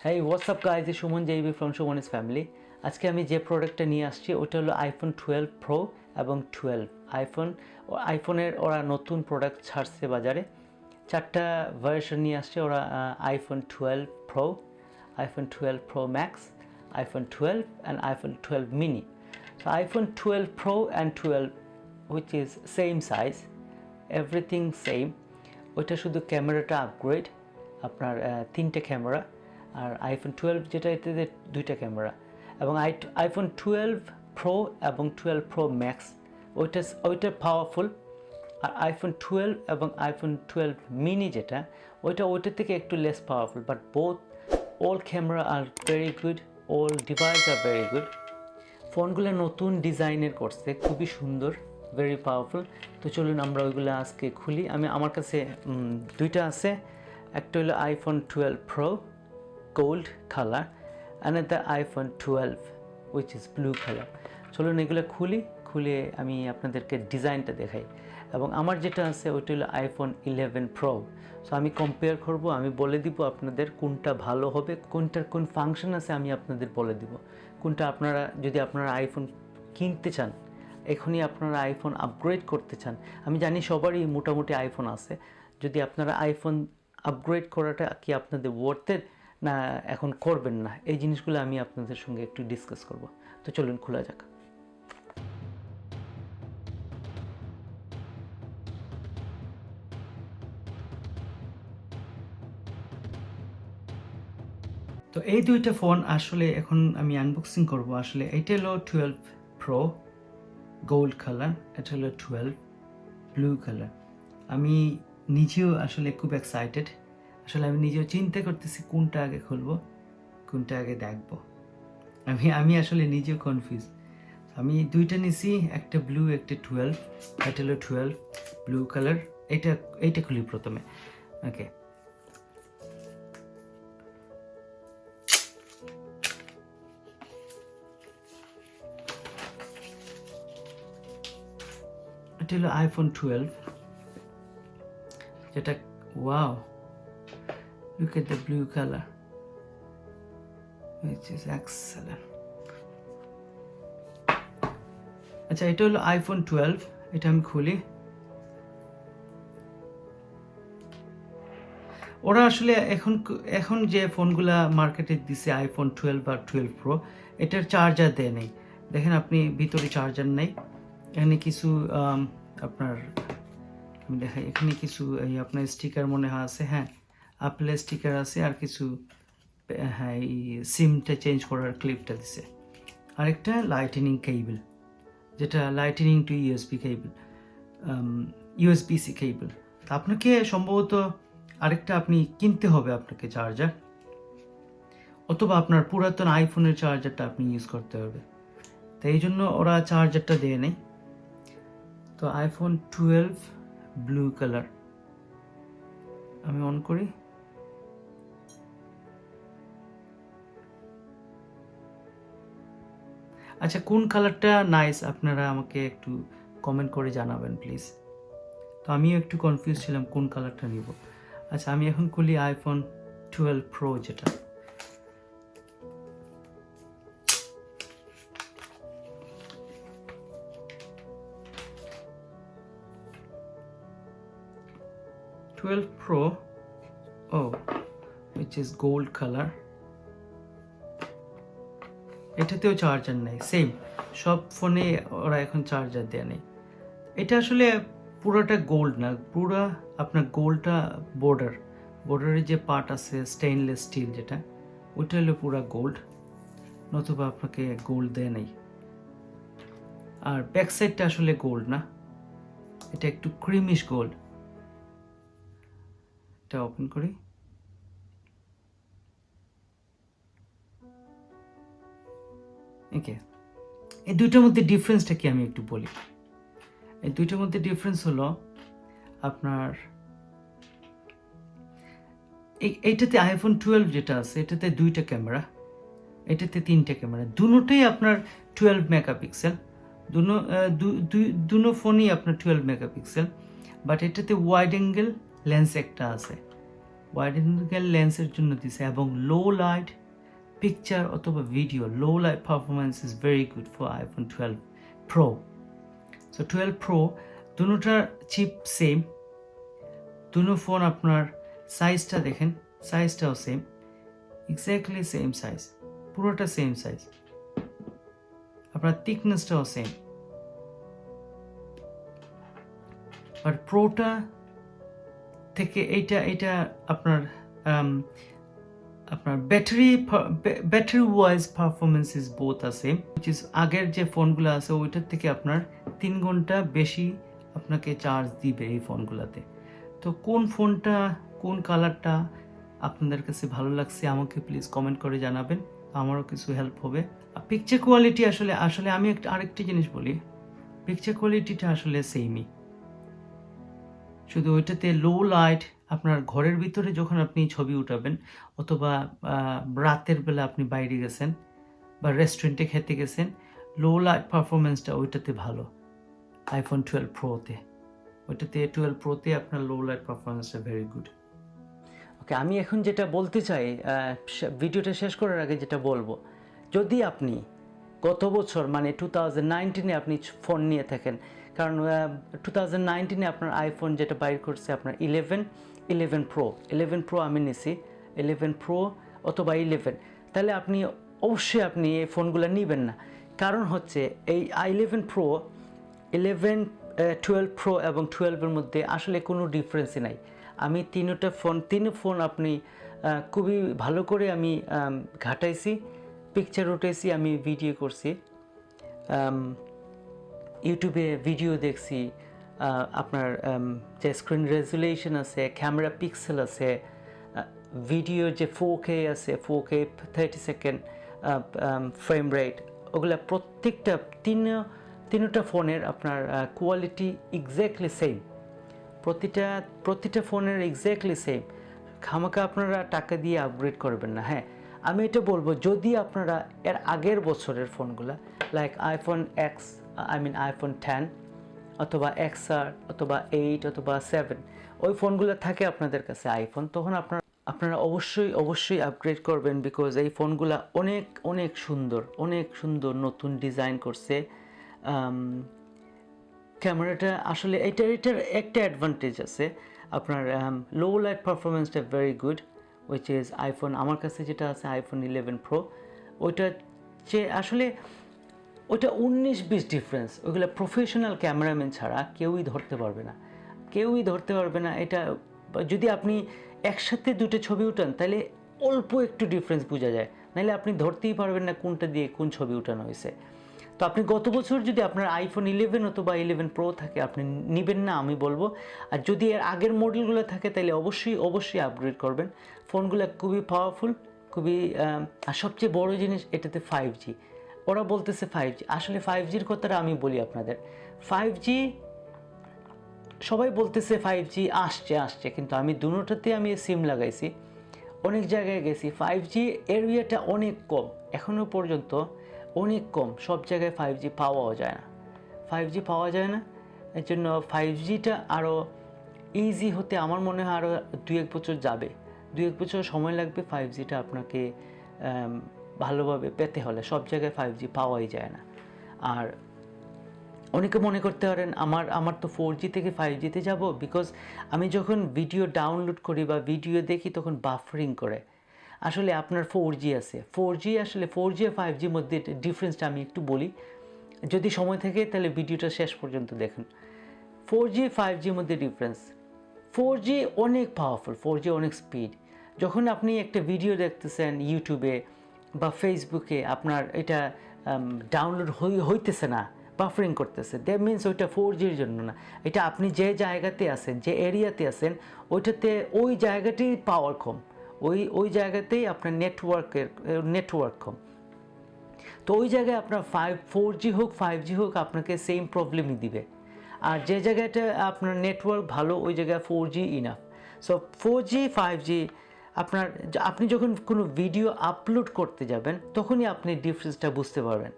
Hey, what's up guys? It's Shuman JB from Shuman's family. আজকে আমি যে প্রোডাক্টটা নিয়ে আসছি ওটা হলো আইফোন 12 প্রো এবং 12 আইফোনের ওরা নতুন প্রোডাক্ট ছাড়ছে বাজারে। চারটা ভার্সন নিয়ে আসছে ওরা, iPhone 12 pro, iPhone 12 pro max, iPhone 12 and iPhone 12 mini. So iPhone 12 Pro and 12 which is same size, everything same. ওইটা শুধু ক্যামেরাটা আপগ্রেড, আপনার তিনটে ক্যামেরা, আর আইফোন 12 যেটা এতে দুইটা ক্যামেরা, এবং আইফোন 12 প্রো এবং 12 প্রো ম্যাক্স ওইটা পাওয়ারফুল। আর আইফোন 12 এবং আইফোন 12 মিনি যেটা ওইটার থেকে একটু less powerful, but both all camera are very good, all device are very good. ফোনগুলো নতুন ডিজাইনের করছে, খুবই সুন্দর, ভেরি পাওয়ারফুল। তো চলুন আমরা ওইগুলো আজকে খুলি। আমার কাছে দুইটা আছে, একটা হলো iPhone 12 pro gold colour, another iPhone 12 which is blue color. চলুন এগুলো খুলে আমি আপনাদেরকে ডিজাইনটা দেখাই। এবং আমার যেটা আছে ওইটা হলো আইফোন 11 প্রো। সো আমি কম্পেয়ার করব, আমি বলে দিব আপনাদের কোনটা ভালো হবে, কোনটার কোন ফাংশন আছে আমি আপনাদের বলে দিব। কোনটা যদি আপনারা আইফোন কিনতে চান, এখনই আপনারা আইফোন আপগ্রেড করতে চান, আমি জানি সবারই মোটামুটি আইফোন আছে, যদি আপনারা আইফোন আপগ্রেড করাটা কি আপনাদের ওয়ার্থের না এখন করবেন না, এই জিনিসগুলো আমি আপনাদের সঙ্গে একটু ডিসকাস করব। তো চলুন খোলা যাক। তো এই দুইটা ফোন আসলে এখন আমি আনবক্সিং করব। আসলে এটা হলো 12 প্রো গোল্ড কালার, এটা হলো 12 ব্লু কালার। আমি নিজেও আসলে খুব এক্সাইটেড, আসলে আমি নিজেও চিন্তা করতেছি কোনটা আগে খুলবো, কোনটা আগে দেখবো। আমি আসলে নিজেও কনফিউজ। আমি দুইটা নিছি, একটা ব্লু একটা 12, এটা হলো 12 ব্লু কালার। এইটা খুলি প্রথমে। ওকে, এটা হলো আইফোন 12, যেটা wow, look at the blue color which is excellent. আচ্ছা, এটা হলো আইফোন 12, এটা আমি খুলি। ওরা আসলে এখন যে ফোনগুলা মার্কেটে দিছে আইফোন 12 আর 12 প্রো, এটার চার্জার দেয় নেই। দেখেন আপনি ভিতরে চার্জার নেই, এখানে কিছু আপনার আমি দেখাই, এখানে কিছু এই আপনার স্টিকার মনে হয় আছে, হ্যাঁ আপেলের স্টিকার আছে, আর কিছু হ্যাঁ এই সিমটা চেঞ্জ করার ক্লিপটা দিছে। আরেকটা লাইটনিং কেবল, যেটা lightning to USB cable, USB C cable. তা আপনাকে সম্ভবত আরেকটা আপনি কিনতে হবে আপনাকে চার্জার, অথবা আপনার পুরাতন আইফোনের চার্জারটা আপনি ইউজ করতে হবে। তো এই জন্য ওরা চার্জারটা দিয়ে নেই। তো আইফোন 12 ব্লু কালার আমি অন করি। আচ্ছা, কোন কালারটা নাইস আপনারা আমাকে একটু কমেন্ট করে জানাবেন প্লিজ। তো আমিও একটু কনফিউজ ছিলাম কোন কালারটা নিব। আচ্ছা, আমি এখন খুলি আইফোন 12 প্রো যেটা। Pro, oh, which is gold color. এটাতেও চার্জার নেই, সেম সব ফোনে ওরা এখন চার্জার দেয়া নেই। এটা আসলে পুরোটা গোল্ড না, পুরো আপনার গোল্ডটা বর্ডারের যে পার্ট আছে স্টেইনলেস স্টিল যেটা, ওইটা হলো পুরো গোল্ড, নতুবা আপনাকে গোল্ড দেয় নেই। আর ব্যাক সাইডটা আসলে গোল্ড না, এটা একটু ক্রিমিশ গোল্ড। এটা ওপেন করি। ওকে, এই দুইটার মধ্যে ডিফারেন্সটা কি আমি একটু বলি। এই দুইটার মধ্যে ডিফারেন্স হলো আপনার এইটাতে আইফোন 12 যেটা আছে এটাতে দুইটা ক্যামেরা, এটাতে তিনটে ক্যামেরা, দুটোই আপনার 12 মেগাপিক্সেল, দুনো ফোনই আপনার 12 মেগাপিক্সেল, বাট এটাতে ওয়াইড অ্যাঙ্গেল লেন্স একটা আছে, ওয়াইড অ্যাঙ্গেল লেন্সের জন্য দিছে এবং লো লাইট পিকচার অথবা video low light performance is very good for iPhone 12 pro. So 12 pro দুটোটার চিপ সেম, দুটো ফোন আপনার সাইজটা দেখেন, সাইজটাও সেম, এক্স্যাক্টলি সেম সাইজ, পুরোটা সেম সাইজ, আপনার থিকনেসটাও সেম। আর প্রোটা থেকে এইটা আপনার আপনার battery wise performance is both are same, which is আগের যে ফোনগুলো আছে ওইটার থেকে আপনার 3 ঘন্টা বেশি আপনাকে চার্জ দিবে এই ফোনগুলোতে। তো কোন ফোনটা, কোন কালারটা আপনাদের কাছে ভালো লাগছে আমাকে প্লিজ কমেন্ট করে জানাবেন, আমারও কিছু হেল্প হবে। আর পিকচার কোয়ালিটি আসলে আমি আরেকটি জিনিস বলি, পিকচার কোয়ালিটিটা আসলে সেমই, শুধু ওইটাতে লো লাইট, আপনার ঘরের ভিতরে যখন আপনি ছবি উঠাবেন অথবা রাতের বেলা আপনি বাইরে গেছেন বা রেস্টুরেন্টে খেতে গেছেন, লো লাইট পারফরমেন্সটা ওইটাতে ভালো আইফোন 12 প্রোতে, ওইটাতে 12 প্রোতে আপনার লো লাইট পারফরমেন্সটা ভেরি গুড। ওকে, আমি এখন যেটা বলতে চাই, ভিডিওটা শেষ করার আগে যেটা বলবো, যদি আপনি গত বছর মানে 2019-এ আপনি ফোন নিয়ে থাকেন, কারণ 2019-এ আপনার আইফোন যেটা বাইর করছে আপনার 11 প্রো আমি নিছি, 11 প্রো অথবা 11, তাহলে আপনি অবশ্যই আপনি এই ফোনগুলো নেবেন না। কারণ হচ্ছে এই 11 প্রো, 11, 12 প্রো এবং 12-এর মধ্যে আসলে কোনো ডিফারেন্সই নাই। আমি তিন ফোন আপনি খুবই ভালো করে আমি ঘাটাইছি, পিকচার উঠেছি, আমি ভিডিও করছি, ইউটিউবে ভিডিও দেখছি, আপনার যে স্ক্রিন রেজুলেশন আছে, ক্যামেরা পিক্সেল আছে, ভিডিও যে 4K আছে, 4K 30 সেকেন্ড ফ্রেম রেট, ওগুলো প্রত্যেকটা তিনটা ফোনের আপনার কোয়ালিটি এক্স্যাক্টলি সেম, প্রতিটা ফোনের এক্স্যাক্টলি সেম। খামাকা আপনারা টাকা দিয়ে আপগ্রেড করবেন না। হ্যাঁ, আমি এটা বলবো, যদি আপনারা এর আগের বছরের ফোনগুলো লাইক আইফোন এক্স, আইফোন 10 অথবা XR অথবা 8 অথবা 7, ওই ফোনগুলো থাকে আপনাদের কাছে আইফোন, তখন আপনারা অবশ্যই আপগ্রেড করবেন, বিকজ এই ফোনগুলো অনেক সুন্দর নতুন ডিজাইন করছে। ক্যামেরাটা আসলে এটার একটা অ্যাডভান্টেজ আছে, আপনার লো লাইট পারফরমেন্সটা very good, which is iPhone, আমার কাছে যেটা আছে আইফোন 11 প্রো, ওইটা যে আসলে ওইটা 19-20 ডিফারেন্স, ওইগুলো প্রফেশনাল ক্যামেরাম্যান ছাড়া কেউই ধরতে পারবে না। এটা যদি আপনি একসাথে দুটো ছবি উঠান তাহলে অল্প একটু ডিফারেন্স বোঝা যায়, নাহলে আপনি ধরতেই পারবেন না কোনটা দিয়ে কোন ছবি উঠানো হয়েছে। তো আপনি গত বছর যদি আপনার আইফোন 11 অথবা 11 প্রো থাকে, আপনি নেবেন না আমি বলবো। আর যদি এর আগের মডেলগুলো থাকে তাহলে অবশ্যই আপগ্রেড করবেন। ফোনগুলো খুবই পাওয়ারফুল, খুবই, আর সবচেয়ে বড় জিনিস এটাতে 5G, ওরা বলতেছে 5G, আসলে 5Gর কথাটা আমি বলি আপনাদের। 5G সবাই বলতেছে 5G আসছে, কিন্তু আমি দুটোতে আমি সিম লাগাইছি, অনেক জায়গায় গেছি, 5G এরিয়াটা অনেক কম, এখনও পর্যন্ত অনেক কম, সব জায়গায় 5G পাওয়া যায় না। এর জন্য 5Gটা আরও ইজি হতে আমার মনে হয় আরও 2-1 বছর যাবে, 2-1 বছর সময় লাগবে 5Gটা আপনাকে ভালোভাবে পেতে হলে। সব জায়গায় 5G পাওয়াই যায় না। আর অনেকে মনে করতে পারেন আমার তো 4G থেকে 5Gতে যাব, বিকজ আমি যখন ভিডিও ডাউনলোড করি বা ভিডিও দেখি তখন বাফারিং করে। আসলে আপনার 4G আছে, 4G আসলে 4G আর 5Gর মধ্যে ডিফারেন্সটা আমি একটু বলি, যদি সময় থাকে তাহলে ভিডিওটা শেষ পর্যন্ত দেখুন। 4G 5Gর মধ্যে ডিফারেন্স, 4G অনেক পাওয়ারফুল, 4G অনেক স্পিড। যখন আপনি একটা ভিডিও দেখতেছেন ইউটিউবে বা ফেসবুকে, আপনার এটা ডাউনলোড হইতেছে না, বাফারিং করতেছে, দ্যাট মিনস ওইটা 4Gর জন্য না, এটা আপনি যে জায়গাতে আছেন, যে এরিয়াতে আছেন, ওইটাতে ওই জায়গাতেই পাওয়ার কম, ওই জায়গাতেই আপনার নেটওয়ার্ক কম। তো ওই জায়গায় আপনার 4G হোক 5G হোক আপনাকে সেম প্রবলেমই দিবে। আর যে জায়গাটা আপনার নেটওয়ার্ক ভালো ওই জায়গায় 4G enough. So 4G 5G আপনি যখন কোনো ভিডিও আপলোড করতে যাবেন তখনই আপনি ডিফারেন্সটা বুঝতে পারবেন।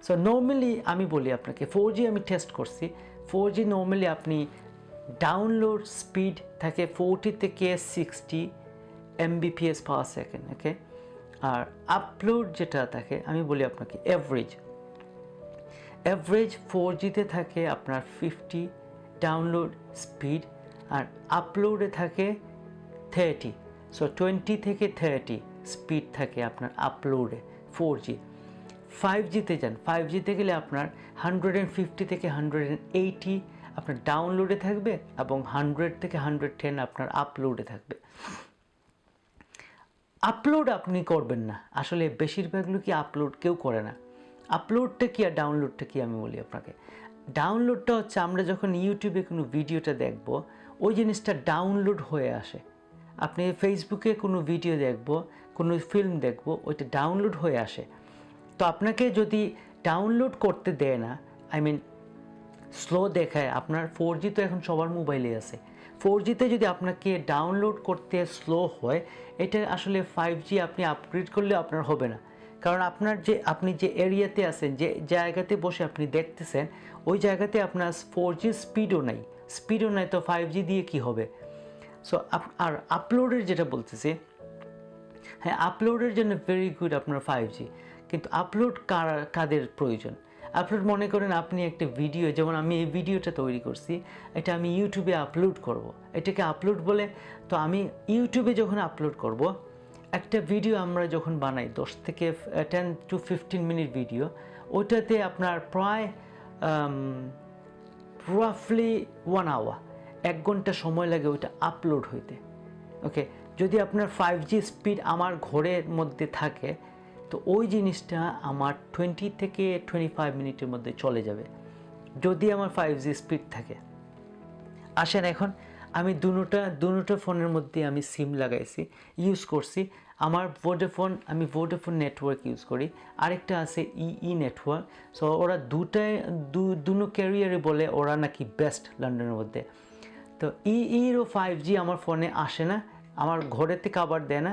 সো নর্মালি আমি বলি আপনাকে, 4G আমি টেস্ট করছি, 4G নর্মালি আপনি ডাউনলোড স্পিড থাকে 40 থেকে 60 mbps পার সেকেন্ড, ওকে। আর আপলোড যেটা থাকে আমি বলি আপনাকে অ্যাভারেজ 4Gতে থাকে আপনার 50 ডাউনলোড স্পিড, আর আপলোডে থাকে 30, সো 20 থেকে 30 স্পিড থাকে আপনার আপলোডে 4G। 5Gতে যান, 5Gতে গেলে আপনার 150 থেকে 180 আপনার ডাউনলোডে থাকবে এবং 100 থেকে 110 আপনার আপলোডে থাকবে। আপলোড আপনি করবেন না, আসলে বেশিরভাগ লোকই আপলোড কেউ করে না। আপলোডটা কি আর ডাউনলোডটা কি আমি বলি আপনাকে। ডাউনলোডটা হচ্ছে আমরা যখন ইউটিউবে কোনো ভিডিওটা দেখব, ওই জিনিসটা ডাউনলোড হয়ে আসে। আপনি ফেসবুকে কোনো ভিডিও দেখব, কোনো ফিল্ম দেখব, ওইটা ডাউনলোড হয়ে আসে। তো আপনাকে যদি ডাউনলোড করতে দেয় না, স্লো দেখায়, আপনার 4G তো এখন সবার মোবাইলে আছে, 4Gতে যদি আপনাকে ডাউনলোড করতে স্লো হয়, এটা আসলে 5G আপনি আপগ্রেড করলে আপনার হবে না। কারণ আপনি যে এরিয়াতে আছেন, যে জায়গাতে বসে আপনি দেখতেছেন, ওই জায়গাতে আপনার 4G স্পিডও নাই, তো 5G দিয়ে কি হবে। সো আর আপলোডের যেটা বলতেছি, হ্যাঁ, আপলোডের জন্য ভেরি গুড আপনার 5G, কিন্তু আপলোড কাদের প্রয়োজন। আপলোড মনে করেন আপনি একটা ভিডিও, যেমন আমি এই ভিডিওটা তৈরি করছি, এটা আমি ইউটিউবে আপলোড করব, এটাকে আপলোড বলে। তো আমি ইউটিউবে যখন আপলোড করব, একটা ভিডিও আমরা যখন বানাই 10 থেকে 10 to 15 মিনিট ভিডিও, ওটাতে আপনার প্রায় রাফলি 1 আওয়ার, 1 ঘন্টা সময় লাগে ওইটা আপলোড হইতে, ওকে। যদি আপনার 5G স্পিড আমার ঘরের মধ্যে থাকে, তো ওই জিনিসটা আমার 20 থেকে 25 মিনিটের মধ্যে চলে যাবে, যদি আমার 5G স্পিড থাকে। আসেন এখন আমি দুটো ফোনের মধ্যে আমি সিম লাগাইছি, ইউজ করছি। আমার আমি ভোডাফোন নেটওয়ার্ক ইউজ করি, আরেকটা আছে ই নেটওয়ার্ক। সো ওরা দুটো ক্যারিয়ারে বলে ওরা নাকি বেস্ট লন্ডনের মধ্যে। তো ইরও 5G আমার ফোনে আসে না, আমার ঘরেতে কাভার দেয় না,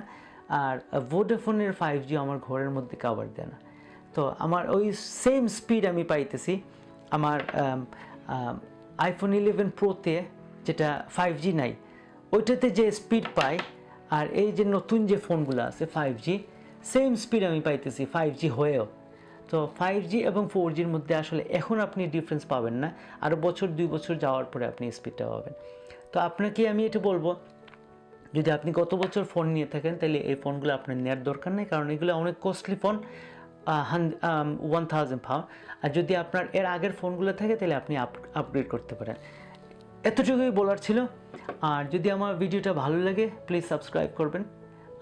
আর ভোডাফোনের 5G আমার ঘরের মধ্যে কাভার দেয় না। তো আমার ওই সেম স্পিড আমি পাইতেছি আমার আইফোন 11 প্রোতে, যেটা 5G নাই, ওইটাতে যে স্পিড পাই, আর এই যে নতুন যে ফোনগুলো আছে 5G, সেম স্পিড আমি পাইতেছি 5G হয়েও। তো 5G এবং 4Gর মধ্যে আসলে এখন আপনি ডিফারেন্স পাবেন না, আর 2 বছর যাওয়ার পরে আপনি স্পিডটা পাবেন। তো আপনাকে আমি এটা বলবো, যদি আপনি গত বছর ফোন নিয়ে থাকেন, তাহলে এই ফোনগুলো আপনার নেওয়ার দরকার নেই, কারণ এগুলো অনেক কস্টলি ফোন, 1000 পাউন্ড। আর যদি আপনার এর আগের ফোনগুলো থাকে, তাহলে আপনি আপগ্রেড করতে পারেন। এতটুকুই বলার ছিল। আর যদি আমার ভিডিওটা ভালো লাগে, প্লিজ সাবস্ক্রাইব করবেন,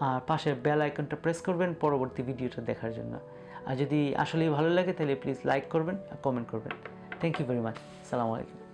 আর পাশে বেল আইকনটা প্রেস করবেন পরবর্তী ভিডিওটা দেখার জন্য। আর যদি আসলেই ভালো লাগে, তাহলে প্লিজ লাইক করবেন আর কমেন্ট করবেন। Thank you very much. আসসালামু আলাইকুম।